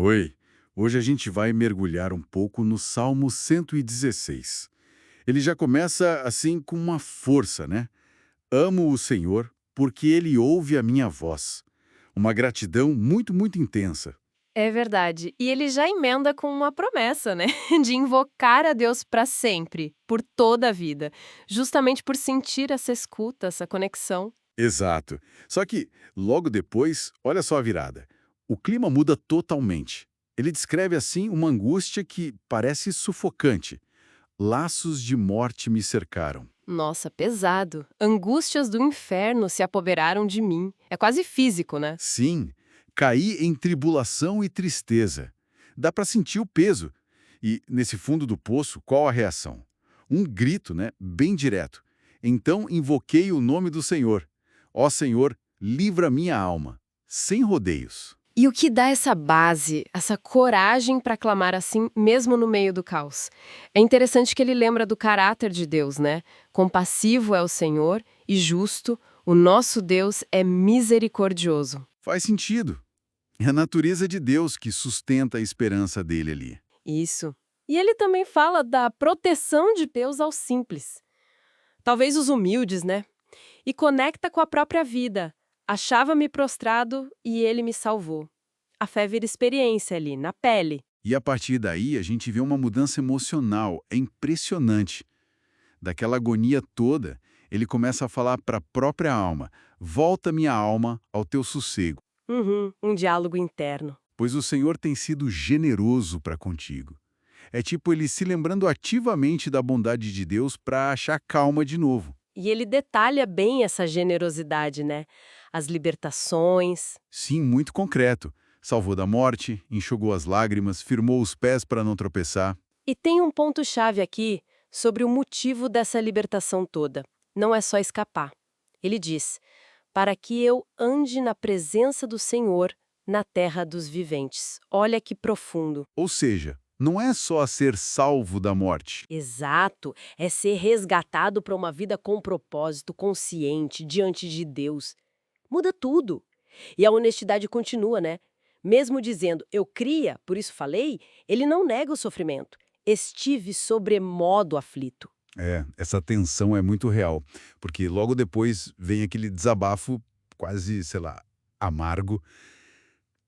Oi, hoje a gente vai mergulhar um pouco no Salmo 116. Ele já começa assim com uma força, né? Amo o Senhor porque ele ouve a minha voz. Uma gratidão muito, muito intensa. É verdade. E ele já emenda com uma promessa, né? De invocar a Deus para sempre, por toda a vida. Justamente por sentir essa escuta, essa conexão. Exato. Só que, logo depois, olha só a virada. O clima muda totalmente. Ele descreve assim uma angústia que parece sufocante. Laços de morte me cercaram. Nossa, pesado. Angústias do inferno se apoderaram de mim. É quase físico, né? Sim, caí em tribulação e tristeza. Dá para sentir o peso. E, nesse fundo do poço, qual a reação? Um grito, né? Bem direto. Então invoquei o nome do Senhor. Ó Senhor, livra minha alma. Sem rodeios. E o que dá essa base, essa coragem para clamar assim, mesmo no meio do caos? É interessante que ele lembra do caráter de Deus, né? Compassivo é o Senhor e justo, o nosso Deus é misericordioso. Faz sentido. É a natureza de Deus que sustenta a esperança dele ali. Isso. E ele também fala da proteção de Deus aos simples. Talvez os humildes, né? E conecta com a própria vida. Achava-me prostrado e ele me salvou. A fé vira experiência ali, na pele. E a partir daí a gente vê uma mudança emocional. É impressionante. Daquela agonia toda, ele começa a falar para a própria alma: volta minha alma ao teu sossego, Uhum, um diálogo interno. pois o Senhor tem sido generoso para contigo. É tipo ele se lembrando ativamente da bondade de Deus para achar calma de novo. E ele detalha bem essa generosidade, né? As libertações. Sim, muito concreto. Salvou da morte, enxugou as lágrimas, firmou os pés para não tropeçar. E tem um ponto-chave aqui sobre o motivo dessa libertação toda. Não é só escapar. Ele diz: para que eu ande na presença do Senhor na terra dos viventes. Olha que profundo. Ou seja, não é só ser salvo da morte. Exato, é ser resgatado para uma vida com propósito, consciente, diante de Deus. Muda tudo. E a honestidade continua, né? Mesmo dizendo, eu cria, por isso falei, ele não nega o sofrimento. Estive sobremodo aflito. É, essa tensão é muito real, porque logo depois vem aquele desabafo quase, sei lá, amargo.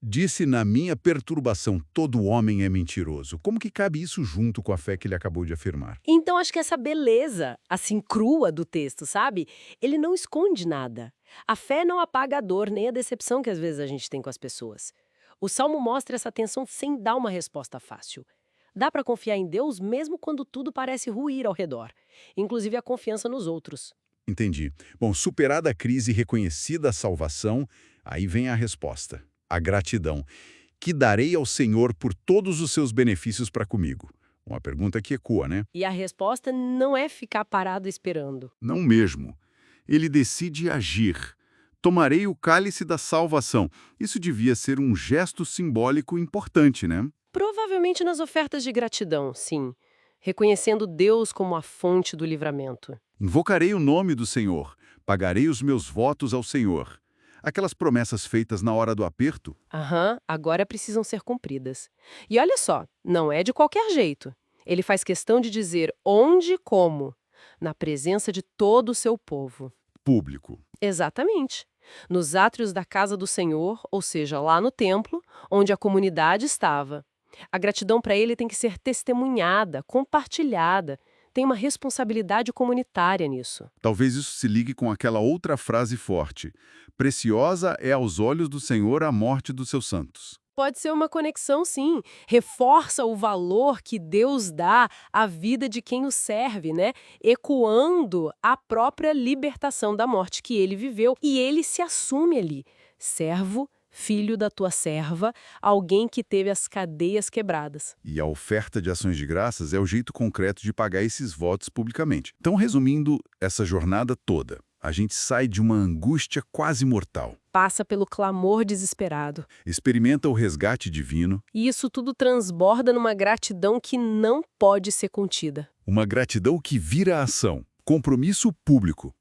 Disse na minha perturbação, todo homem é mentiroso. Como que cabe isso junto com a fé que ele acabou de afirmar? Então, acho que essa beleza, assim, crua do texto, sabe? Ele não esconde nada. A fé não apaga a dor nem a decepção que às vezes a gente tem com as pessoas. O Salmo mostra essa tensão sem dar uma resposta fácil. Dá para confiar em Deus mesmo quando tudo parece ruir ao redor, inclusive a confiança nos outros. Entendi. Bom, superada a crise e reconhecida a salvação, aí vem a resposta, a gratidão. Que darei ao Senhor por todos os seus benefícios para comigo? Uma pergunta que ecoa, né? E a resposta não é ficar parado esperando. Não mesmo. Ele decide agir. Tomarei o cálice da salvação. Isso devia ser um gesto simbólico importante, né? Provavelmente nas ofertas de gratidão, sim, reconhecendo Deus como a fonte do livramento. Invocarei o nome do Senhor. Pagarei os meus votos ao Senhor. Aquelas promessas feitas na hora do aperto? Aham, agora precisam ser cumpridas. E olha só, não é de qualquer jeito. Ele faz questão de dizer onde e como, na presença de todo o seu povo. Público. Exatamente. Nos átrios da casa do Senhor, ou seja, lá no templo, onde a comunidade estava. A gratidão para ele tem que ser testemunhada, compartilhada. Tem uma responsabilidade comunitária nisso. Talvez isso se ligue com aquela outra frase forte. Preciosa é aos olhos do Senhor a morte dos seus santos. Pode ser uma conexão, sim. Reforça o valor que Deus dá à vida de quem o serve, né? Ecoando a própria libertação da morte que ele viveu. E ele se assume ali. Servo, filho da tua serva, alguém que teve as cadeias quebradas. E a oferta de ações de graças é o jeito concreto de pagar esses votos publicamente. Então, resumindo essa jornada toda, a gente sai de uma angústia quase mortal, Passa pelo clamor desesperado. experimenta o resgate divino, E isso tudo transborda numa gratidão que não pode ser contida. uma gratidão que vira ação, compromisso público,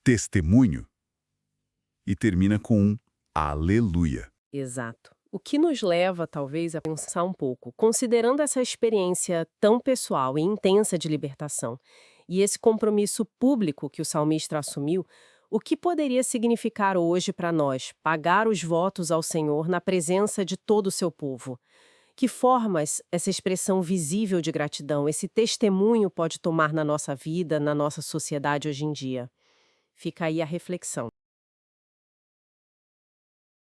testemunho, e termina com um aleluia. Exato. O que nos leva, talvez, a pensar um pouco, considerando essa experiência tão pessoal e intensa de libertação, e esse compromisso público que o salmista assumiu, o que poderia significar hoje para nós pagar os votos ao Senhor na presença de todo o seu povo? Que formas essa expressão visível de gratidão, esse testemunho pode tomar na nossa vida, na nossa sociedade hoje em dia? Fica aí a reflexão.